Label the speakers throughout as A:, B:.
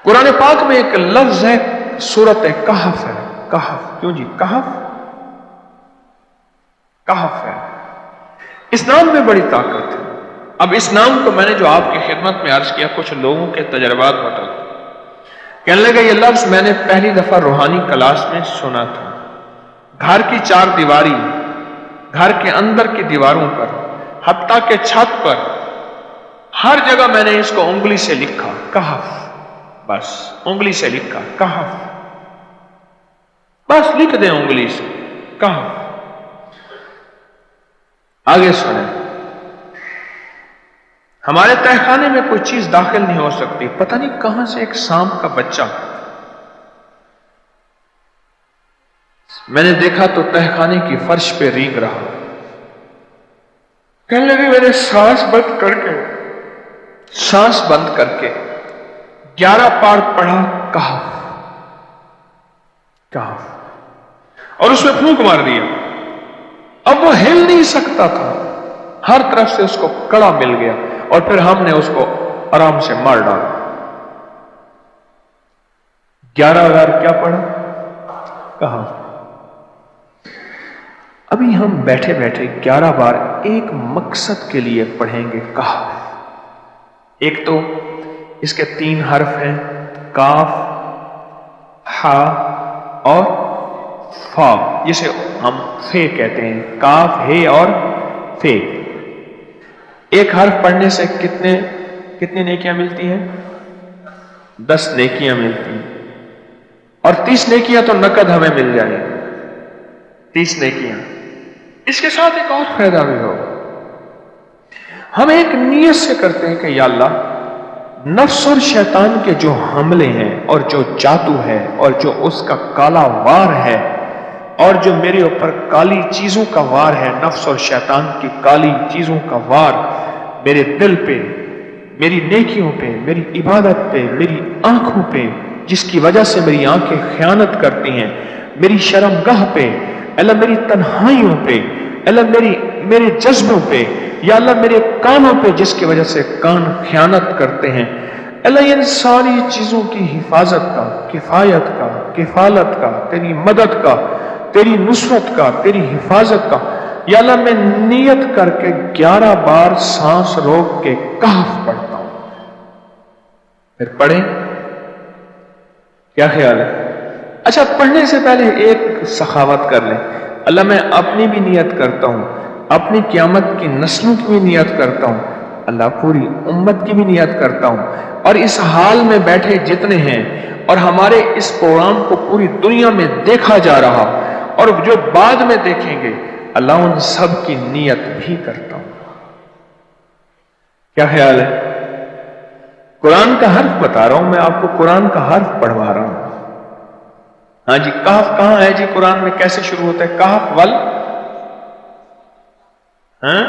A: कुरान पाक में एक लफ्ज है, सूरत कहफ है। कहफ, क्यों जी? कहफ, कहफ है। इस नाम में बड़ी ताकत है। अब इस नाम को मैंने जो आपकी खिदमत में अर्ज किया, कुछ लोगों के तजर्बात बता, कहने लगा ये लफ्ज मैंने पहली दफा रूहानी क्लास में सुना था। घर की चार दीवारी, घर के अंदर की दीवारों पर, हत्ता के छत पर, हर जगह मैंने इसको उंगली से लिखा, कहफ, बस उंगली से लिखा कहफ, बस लिख दें उंगली से कहफ। आगे सुने, हमारे तहखाने में कोई चीज दाखिल नहीं हो सकती। पता नहीं कहां से एक सांप का बच्चा मैंने देखा तो तहखाने की फर्श पे रींग रहा। कहने लगे मैंने सांस बंद करके 11 पार पढ़ा कहफ, कहफ, और उसमें फूंक मार दिया। अब वो हिल नहीं सकता था, हर तरफ से उसको कड़ा मिल गया, और फिर हमने उसको आराम से मार डाला। 11,000 क्या पढ़ा? कहफ। अभी हम बैठे बैठे 11 बार एक मकसद के लिए पढ़ेंगे कहफ। एक तो इसके 3 हर्फ हैं, काफ, हा और फा, जिसे हम फे कहते हैं, काफ, हे और फे। एक हर्फ पढ़ने से कितनी नेकियां मिलती हैं? 10 नेकियां मिलती हैं, और 30 नेकियां तो नकद हमें मिल जाएंगी। 30 नेकियां। इसके साथ एक और फायदा भी होगा। हम एक नियत से करते हैं कि या अल्लाह, नफ्स और शैतान के जो हमले हैं और जो जादू है और जो उसका काला वार है और जो मेरे ऊपर काली चीजों का वार है, नफ्स और शैतान की काली चीजों का वार मेरे दिल पे, मेरी नेकियों पे, मेरी इबादत पे, मेरी आंखों पे, जिसकी वजह से मेरी आंखें खयानत करती हैं, मेरी शर्मगाह पे, अल्लाह मेरी तन्हाइयों पे, अल्लाह मेरे जज्बों पे, या अल्लाह मेरे कानों पे जिसकी वजह से कान खयानत करते हैं, अल्लाह इन सारी चीजों की हिफाजत का, किफायत का, किफालत का, तेरी मदद का, तेरी नुसरत का, तेरी हिफाजत का, या अल्लाह मैं नियत करके 11 बार सांस रोक के कहफ पढ़ता हूं। फिर पढ़ें, क्या ख्याल है? अच्छा, पढ़ने से पहले एक सखावत कर लें। अल्लाह मैं अपनी भी नियत करता हूं, अपनी क़यामत की नस्लों की भी नियत करता हूं, अल्लाह पूरी उम्मत की भी नियत करता हूं, और इस हाल में बैठे जितने हैं और हमारे इस प्रोग्राम को पूरी दुनिया में देखा जा रहा और जो बाद में देखेंगे, अल्लाह उन सब की नियत भी करता हूं। क्या ख्याल है? कुरान का हर्फ बता रहा हूं मैं आपको, कुरान का हर्फ पढ़वा रहा हूं। हाँ जी, कहफ कहां है जी कुरान में? कैसे शुरू होता है? कहफ वल, हाँ,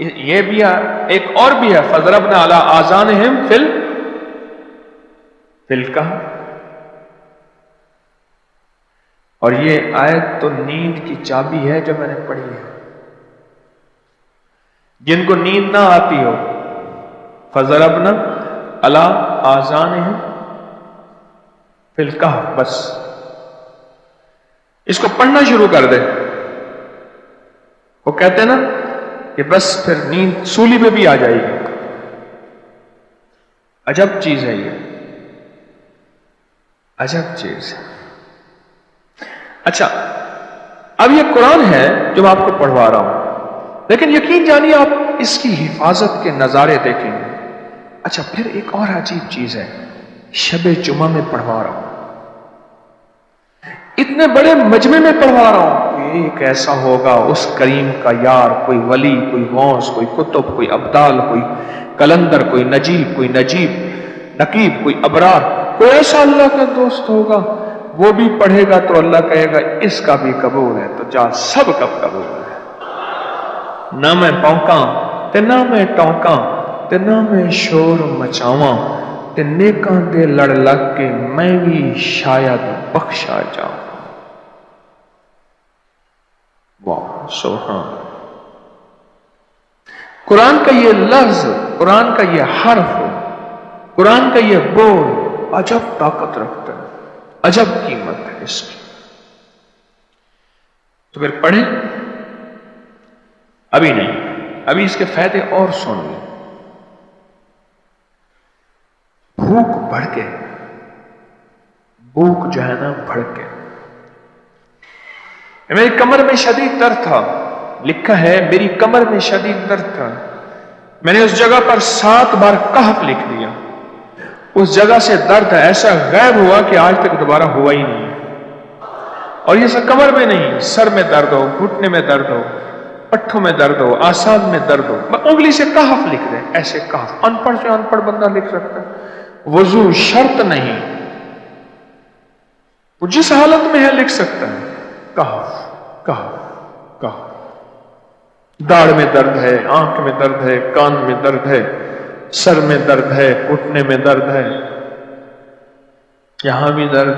A: ये भी है। एक और भी है, फज़रबना अला आज़ानिहिम फिल कहफ। और ये आयत तो नींद की चाबी है जो मैंने पढ़ी है। जिनको नींद ना आती हो, फज़रबना अला आज़ानिहिम फिल कहफ, बस इसको पढ़ना शुरू कर दे। वो कहते हैं ना कि बस फिर नींद सूली में भी आ जाएगी। अजब चीज है ये, अजब चीज है। अच्छा, अब ये कुरान है जो मैं आपको पढ़वा रहा हूं, लेकिन यकीन जानिए आप इसकी हिफाजत के नजारे देखेंगे। अच्छा, फिर एक और अजीब चीज है, शबे जुमा में पढ़वा रहा हूं, इतने बड़े मजमे में पढ़वा रहा हूं। एक ऐसा होगा उस करीम का यार, कोई वली, कोई गौस, कोई कुतुब, कोई अब्दाल, कोई कलंदर, कोई नजीब, कोई नकीब, कोई अबरार, कोई ऐसा अल्लाह का दोस्त होगा, वो भी पढ़ेगा तो अल्लाह कहेगा इसका भी कबूल है। तो जा, सब कब कबूल है। ना मैं पौंका ते ना मैं टौंका ते ना मैं शोर मचावा ते नेकां दे लड़ लग के मैं भी शायद बख्शा जाऊं। वाह, सुभान। कुरान का ये लफ्ज, कुरान का ये हर्फ कुरान का यह बोल अजब ताकत रखता है, अजब कीमत है इसकी। तो फिर पढ़ें? अभी नहीं, अभी इसके फायदे और सुन लें। भूख बढ़ के, भूख जो है ना बढ़ के, मेरी कमर में शदीद दर्द था, लिखा है मेरी कमर में शदीद दर्द था, मैंने उस जगह पर 7 बार कहफ लिख दिया, उस जगह से दर्द ऐसा गायब हुआ कि आज तक दोबारा हुआ ही नहीं। और ये सब कमर में नहीं, सर में दर्द हो, घुटने में दर्द हो, पट्ठों में दर्द हो, आसान में दर्द हो, उंगली से कहफ लिख दें, ऐसे कहफ अनपढ़ से अनपढ़ बंदा लिख सकता है। वजू शर्त नहीं, वो जिस हालत में है लिख सकता है। कहफ कहफ कहफ। दाढ़ में दर्द है, आंख में दर्द है, कान में दर्द है, सर में दर्द है, घुटने में दर्द है, यहां भी दर्द,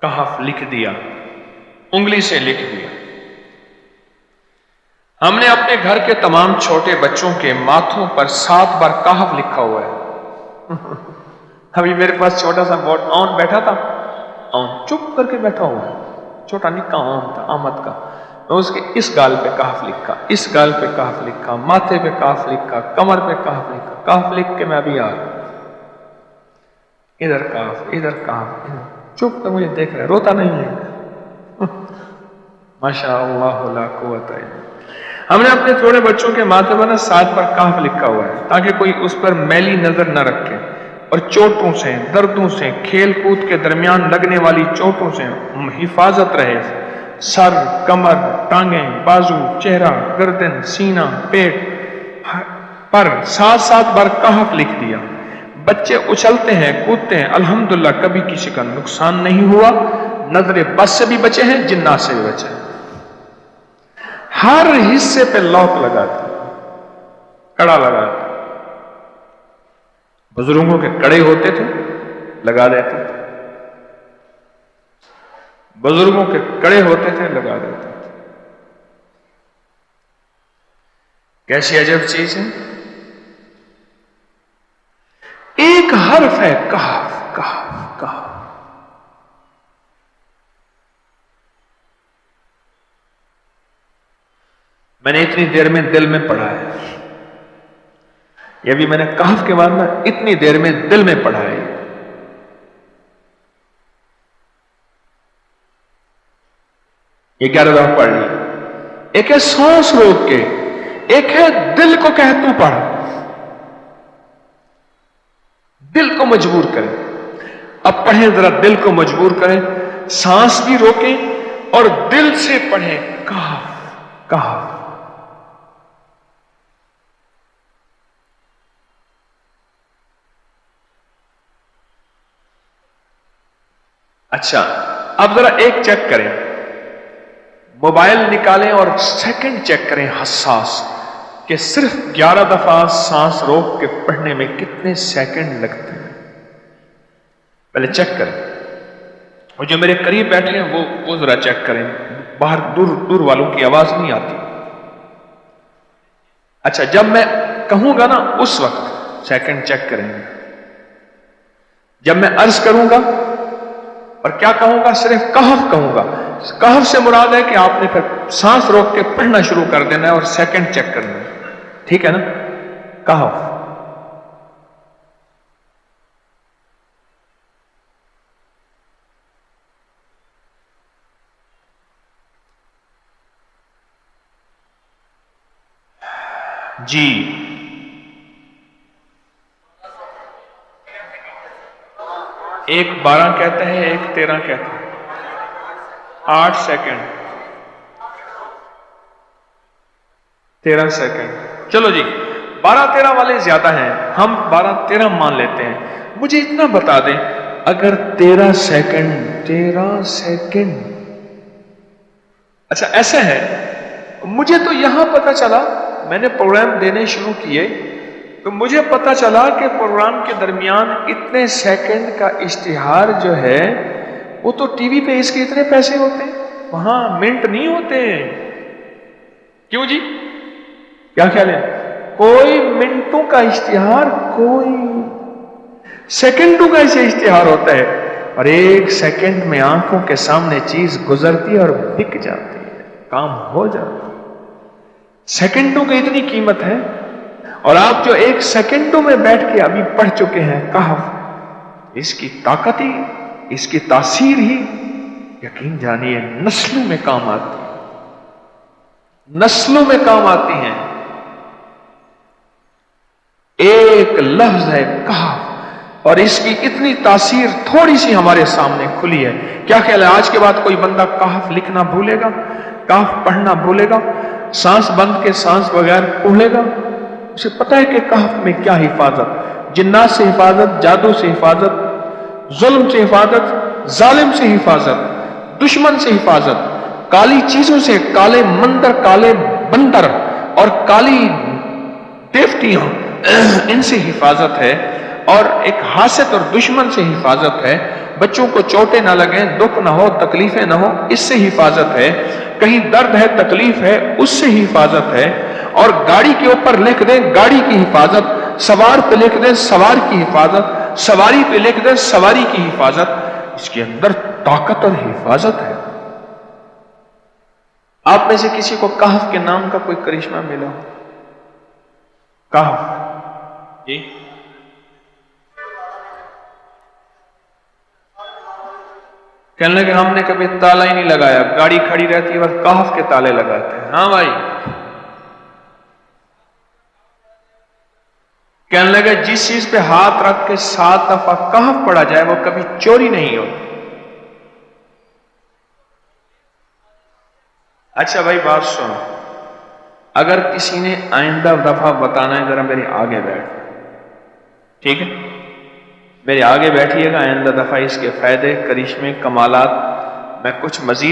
A: कहफ लिख दिया, उंगली से लिख दिया। हमने अपने घर के तमाम छोटे बच्चों के माथों पर 7 बार कहफ लिखा हुआ है। अभी मेरे पास छोटा सा बोर्ड ऑन बैठा था, ऑन चुप करके बैठा हुआ है, छोटा निक्का ऑन था आमद का, मैं उसके इस गाल पे कहफ लिखा, इस गाल पे कहफ लिखा, माथे पे कहफ लिखा, कमर पे कहफ लिखा, कहफ लिख के मैं अभी आ रहा, इधर कहफ, इधर कहफ, चुप तो मुझे देख रहा है, रोता नहीं है। माशा अल्लाह ला कुव्वता इल्ला। हमने अपने थोड़े बच्चों के माथे पर 7 बार कहफ लिखा हुआ है ताकि कोई उस पर मैली नजर न रखे और चोटों से, दर्दों से, खेल कूद के दरमियान लगने वाली चोटों से हिफाजत रहे। सर, कमर, टांगें, बाजू, चेहरा, गर्दन, सीना, पेट पर 7-7 बार कहफ लिख दिया। बच्चे उछलते हैं, कूदते हैं, अल्हम्दुलिल्लाह कभी किसी का नुकसान नहीं हुआ, नजरे बस से भी बचे हैं, जिन्नात से भी बचे हैं। हर हिस्से पे लॉक लगाते, कड़ा लगाते, बुजुर्गों के कड़े होते थे लगा देते थे, बुजुर्गों के कड़े होते थे लगा देते थे। कैसी अजब चीज है। एक हर्फ है कहफ कहफ कहफ। मैंने इतनी देर में दिल में पढ़ा है, यह भी मैंने कहफ के बाद में इतनी देर में दिल में पढ़ा है। ये 11 दफा पढ़ ली। एक है सांस रोक के, एक है दिल को कह तू पढ़, दिल को मजबूर करें। अब पढ़ें, जरा दिल को मजबूर करें, सांस भी रोकें और दिल से पढ़ें कहफ कहफ। अच्छा, अब जरा एक चेक करें, मोबाइल निकालें और सेकंड चेक करें हसास कि सिर्फ 11 दफा सांस रोक के पढ़ने में कितने सेकंड लगते हैं। पहले चेक करें, और जो मेरे करीब बैठे हैं वो जरा चेक करें, बाहर दूर दूर वालों की आवाज नहीं आती। अच्छा, जब मैं कहूंगा ना उस वक्त सेकंड चेक करेंगे। जब मैं अर्ज करूंगा और क्या कहूंगा, सिर्फ कहफ कहूंगा। कहफ से मुराद है कि आपने फिर सांस रोक के पढ़ना शुरू कर देना है और सेकंड चेक करना है, ठीक है ना। कहफ। जी, एक 12 कहते हैं, एक 13 कहते हैं। 8 सेकंड, 13 सेकंड। चलो जी, 12-13 वाले ज्यादा हैं, हम 12-13 मान लेते हैं। मुझे इतना बता दें, अगर 13 सेकंड, अच्छा ऐसा है, मुझे तो यहां पता चला, मैंने प्रोग्राम देने शुरू किए तो मुझे पता चला कि प्रोग्राम के दरमियान इतने सेकंड का इश्तिहार जो है वो तो टीवी पे इसके इतने पैसे होते हैं, वहां मिनट नहीं होते। क्यों जी, क्या ख्याल है? कोई मिनटों का इश्तिहार, कोई सेकंडों का ऐसे इश्तिहार होता है, और एक सेकंड में आंखों के सामने चीज गुजरती है और बिक जाती है, काम हो जाता है। सेकंडों की इतनी कीमत है। और आप जो एक सेकंडों में बैठ के अभी पढ़ चुके हैं कहफ, इसकी ताकत ही, इसकी तासीर ही यकीन जानिए नस्लों में काम आती है, नस्लों में काम आती हैं। एक लफ्ज है कहफ, और इसकी इतनी तासीर थोड़ी सी हमारे सामने खुली है। क्या ख्याल है आज के बाद कोई बंदा कहफ लिखना भूलेगा, कहफ पढ़ना भूलेगा, सांस बंद के सांस बगैर पढ़ेगा? उसे पता है कि कहफ में क्या हिफाजत, जिन्नात से हिफाजत, जादू से हिफाजत, जुल्म से हिफाजत, जालिम से हिफाजत, दुश्मन से हिफाजत, काली चीजों से, काले मंदिर, काले बंदर और काली देवतियों, इनसे हिफाजत है। और एक हासद और दुश्मन से हिफाजत है। बच्चों को चोटें ना लगे, दुख ना हो, तकलीफें ना हो, इससे हिफाजत है। कहीं दर्द है, तकलीफ है, उससे हिफाजत है। और गाड़ी के ऊपर लिख दें गाड़ी की हिफाजत, सवार पे लिख दें सवार की हिफाजत, सवारी पे लिख दें सवारी की हिफाजत। इसके अंदर ताकत और हिफाजत है। आप में से किसी को कहफ के नाम का कोई करिश्मा मिला? कहफ जी, कहने लगे हमने कभी ताला ही नहीं लगाया, गाड़ी खड़ी रहती है बस कहफ के ताले लगाते हैं। हाँ भाई, कहने लगे जिस चीज पे हाथ रख के 7 दफा कहफ पढ़ा जाए वो कभी चोरी नहीं होती। अच्छा भाई बात सुनो, अगर किसी ने आइंदा दफा बताना है जरा मेरे आगे बैठ, ठीक है, मेरे आगे बैठिएगा। आइंदा दफा इसके फायदे, करिश्मे, कमालात मैं कुछ मजीद